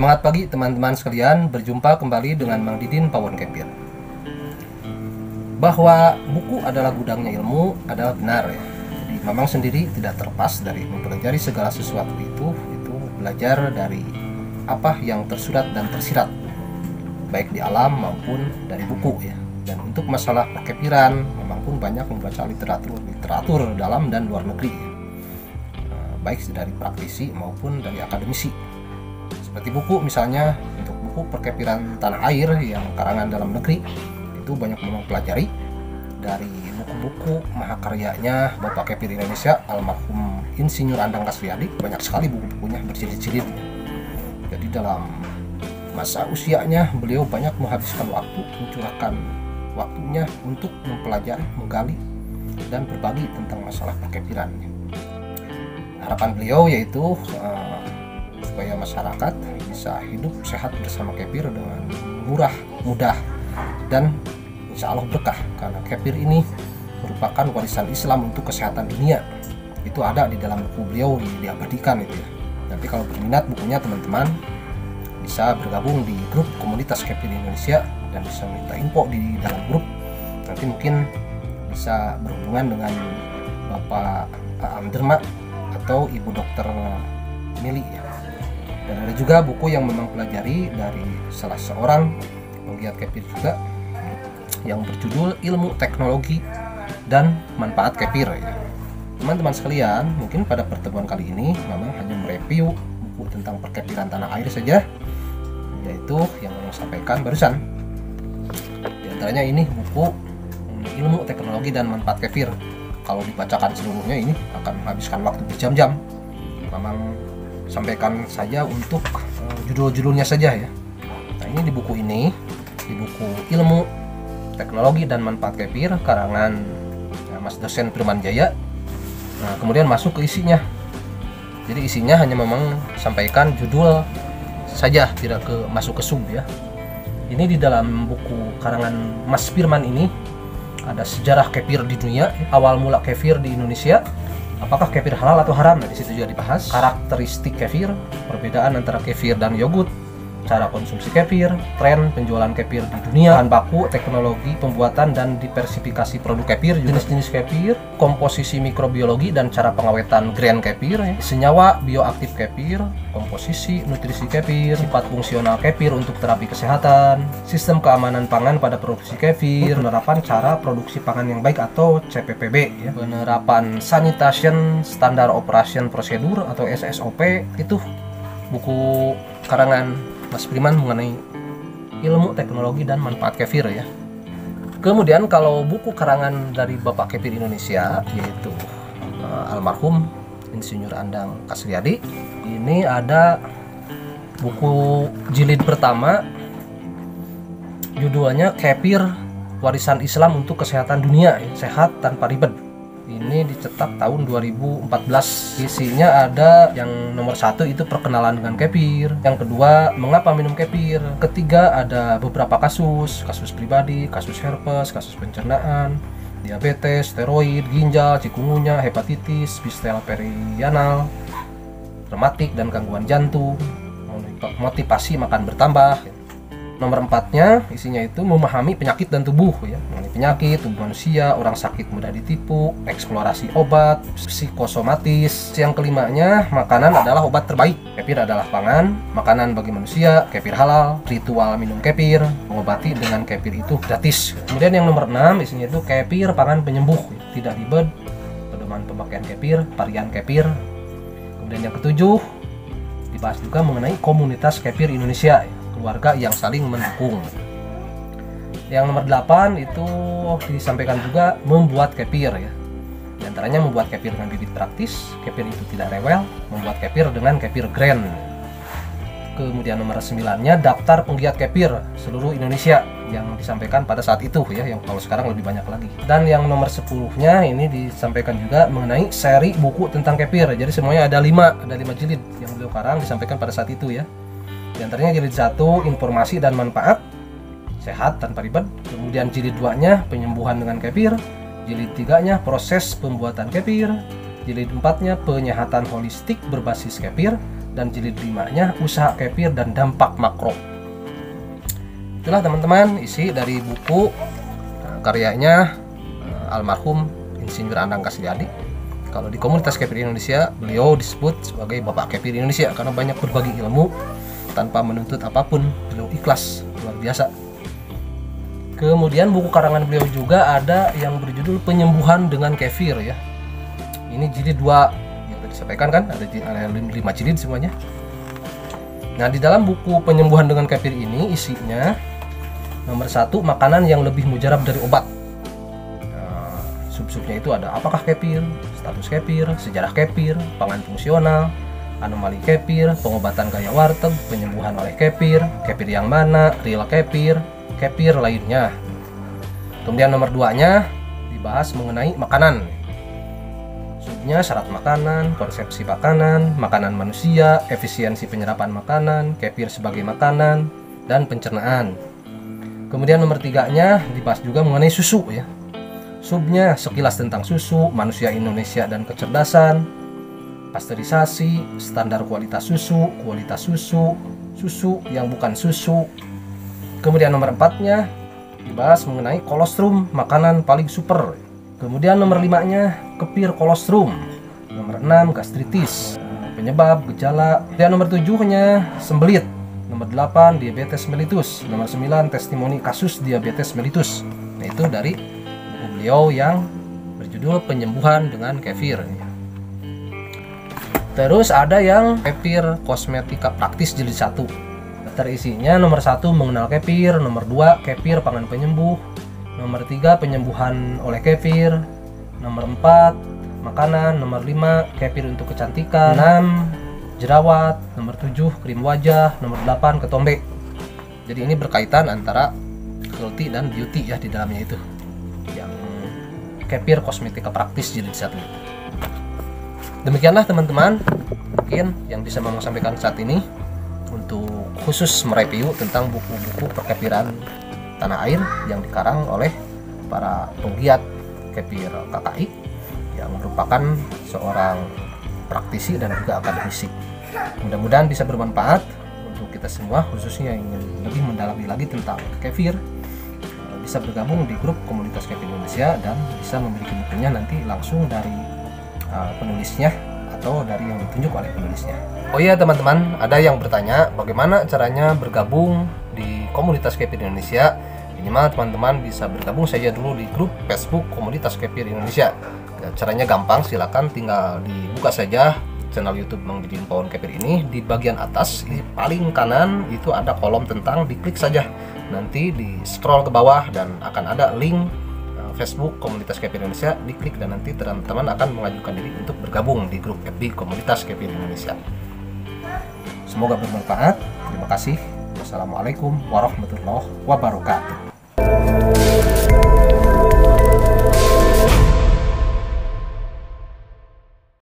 Semangat pagi teman-teman sekalian, berjumpa kembali dengan Mang Didin Pawon Kepir. Bahwa buku adalah gudangnya ilmu adalah benar ya. Jadi Mamang sendiri tidak terlepas dari mempelajari segala sesuatu itu belajar dari apa yang tersurat dan tersirat, baik di alam maupun dari buku ya. Dan untuk masalah perkepiran, Mamang pun banyak membaca literatur dalam dan luar negeri ya. Baik dari praktisi maupun dari akademisi. Seperti buku misalnya, untuk buku perkepiran tanah air yang karangan dalam negeri itu banyak Mamang pelajari dari buku-buku mahakaryanya Bapak Kepir Indonesia almarhum Insinyur Andang Kasriyadi. Banyak sekali buku-bukunya berjilid-jilid. Jadi dalam masa usianya beliau banyak menghabiskan waktu, mencurahkan waktunya untuk mempelajari, menggali dan berbagi tentang masalah perkepiran. Harapan beliau yaitu supaya masyarakat bisa hidup sehat bersama kepir dengan murah, mudah, dan insya Allah berkah, karena kepir ini merupakan warisan Islam untuk kesehatan dunia. Itu ada di dalam buku beliau, diabadikan itu ya. Nanti kalau berminat bukunya, teman-teman bisa bergabung di grup komunitas Kepir Indonesia dan bisa minta info di dalam grup. Nanti mungkin bisa berhubungan dengan Bapak Aam Derma atau Ibu Dokter Mili ya. Dan ada juga buku yang memang pelajari dari salah seorang penggiat kepir juga, yang berjudul Ilmu Teknologi dan Manfaat Kepir ya. Teman-teman sekalian, mungkin pada pertemuan kali ini Mamang hanya mereview buku tentang perkepiran tanah air saja, yaitu yang Mamang sampaikan barusan. Di antaranya ini buku Ilmu Teknologi dan Manfaat Kepir. Kalau dibacakan seluruhnya ini akan menghabiskan waktu berjam-jam. Mamang sampaikan saja untuk judul-judulnya saja ya. Nah, ini di buku Ilmu Teknologi dan Manfaat Kepir karangan Mas dosen Firman Jaya. Nah, kemudian masuk ke isinya. Jadi isinya hanya memang sampaikan judul saja, tidak masuk ke sub ya. Ini di dalam buku karangan Mas Firman ini ada sejarah kepir di dunia, awal mula kefir di Indonesia. Apakah kefir halal atau haram? Nah, di situ juga dibahas karakteristik kefir, perbedaan antara kefir dan yogurt, cara konsumsi kefir, tren penjualan kefir di dunia, bahan baku, teknologi pembuatan dan diversifikasi produk kefir, jenis-jenis kefir, komposisi mikrobiologi dan cara pengawetan grain kefir, senyawa bioaktif kefir, komposisi nutrisi kefir, sifat fungsional kefir untuk terapi kesehatan, sistem keamanan pangan pada produksi kefir, penerapan cara produksi pangan yang baik atau CPPB ya, penerapan sanitation standar operation prosedur atau SSOP. Itu buku karangan Mas Firman mengenai ilmu teknologi dan manfaat kefir ya. Kemudian kalau buku karangan dari Bapak Kepir Indonesia, yaitu almarhum Insinyur Andang Kasriyadi, ini ada buku jilid pertama, judulnya Kepir Warisan Islam untuk Kesehatan Dunia, Sehat Tanpa Ribet. Ini dicetak tahun 2014. Isinya ada yang nomor 1 itu perkenalan dengan kefir, yang kedua mengapa minum kefir, ketiga ada beberapa kasus pribadi, kasus herpes, kasus pencernaan, diabetes, steroid, ginjal, cikungunya, hepatitis, fistula perianal, rematik dan gangguan jantung, motivasi makan bertambah. Nomor 4-nya isinya itu memahami penyakit dan tubuh ya, mengenai penyakit tubuh manusia, orang sakit mudah ditipu, eksplorasi obat, psikosomatis. Yang kelimanya, makanan adalah obat terbaik, kefir adalah pangan, makanan bagi manusia, kefir halal, ritual minum kefir, mengobati dengan kefir itu gratis. Kemudian yang nomor 6 isinya itu kefir pangan penyembuh, tidak ribet, pedoman pemakaian kefir, varian kefir. Kemudian yang ketujuh dibahas juga mengenai komunitas kefir Indonesia ya, keluarga yang saling mendukung. Yang nomor 8 itu disampaikan juga membuat kefir ya. Di antaranya membuat kefir dengan bibit praktis, kefir itu tidak rewel, membuat kefir dengan kefir grain. Kemudian nomor 9-nya daftar penggiat kefir seluruh Indonesia yang disampaikan pada saat itu ya, yang kalau sekarang lebih banyak lagi. Dan yang nomor 10-nya ini disampaikan juga mengenai seri buku tentang kefir. Jadi semuanya ada 5 jilid yang beliau karang, disampaikan pada saat itu ya. Di antaranya jilid 1 informasi dan manfaat, sehat tanpa ribet. Kemudian jilid 2-nya penyembuhan dengan kefir. Jilid 3-nya proses pembuatan kefir. Jilid 4-nya penyehatan holistik berbasis kefir, dan jilid 5-nya usaha kefir dan dampak makro. Itulah teman-teman isi dari buku karyanya almarhum Insinyur Anang Kasliadi. Kalau di komunitas kefir Indonesia, beliau disebut sebagai Bapak Kefir Indonesia karena banyak berbagi ilmu tanpa menuntut apapun. Beliau ikhlas, luar biasa. Kemudian buku karangan beliau juga ada yang berjudul Penyembuhan dengan Kefir ya. Ini jilid 2 yang tadi disampaikan kan, ada 5 jilid semuanya. Nah, di dalam buku Penyembuhan dengan Kefir ini isinya nomor 1, makanan yang lebih mujarab dari obat. Nah, sub-subnya itu ada apakah kefir, status kefir, sejarah kefir, pangan fungsional, anomali kefir, pengobatan gaya warteg, penyembuhan oleh kefir, kefir yang mana, real kefir, kefir lainnya. Kemudian nomor 2-nya dibahas mengenai makanan. Subnya syarat makanan, konsepsi makanan, makanan manusia, efisiensi penyerapan makanan, kefir sebagai makanan, dan pencernaan. Kemudian nomor 3-nya dibahas juga mengenai susu ya. Subnya sekilas tentang susu, manusia Indonesia dan kecerdasan, pasteurisasi, standar kualitas susu, susu yang bukan susu. Kemudian nomor 4-nya dibahas mengenai kolostrum, makanan paling super. Kemudian nomor 5-nya kefir kolostrum. Nomor 6 gastritis, penyebab, gejala. Dan nomor 7-nya sembelit. Nomor 8 diabetes mellitus. Nomor 9 testimoni kasus diabetes mellitus. Nah, itu dari buku beliau yang berjudul Penyembuhan dengan Kefir. Terus ada yang kefir kosmetika praktis jilid 1. Daftar isinya nomor 1 mengenal kefir, nomor 2 kefir pangan penyembuh, nomor 3 penyembuhan oleh kefir, nomor 4 makanan, nomor 5 kefir untuk kecantikan, 6 jerawat, nomor 7 krim wajah, nomor 8 ketombe. Jadi ini berkaitan antara healthy dan beauty ya di dalamnya itu. Yang kefir kosmetika praktis jilid 1. Demikianlah teman-teman, mungkin yang bisa Mamang sampaikan saat ini untuk khusus mereview tentang buku-buku perkefiran tanah air yang dikarang oleh para penggiat kefir KKI yang merupakan seorang praktisi dan juga akademisi. Mudah-mudahan bisa bermanfaat untuk kita semua, khususnya yang ingin lebih mendalami lagi tentang kefir, bisa bergabung di grup komunitas kefir Indonesia dan bisa memiliki bukunya nanti langsung dari penulisnya atau dari yang ditunjuk oleh penulisnya. Oh iya teman-teman, ada yang bertanya bagaimana caranya bergabung di komunitas kefir Indonesia. Minimal teman-teman bisa bergabung saja dulu di grup Facebook komunitas kefir Indonesia. Caranya gampang, silakan tinggal dibuka saja channel YouTube Mang Didin Pohon Kefir ini. Di bagian atas di paling kanan itu ada kolom tentang, diklik saja, nanti di scroll ke bawah dan akan ada link Facebook komunitas kefir Indonesia, diklik dan nanti teman-teman akan mengajukan diri untuk bergabung di grup FB komunitas kefir Indonesia. Semoga bermanfaat. Terima kasih. Wassalamualaikum warahmatullahi wabarakatuh.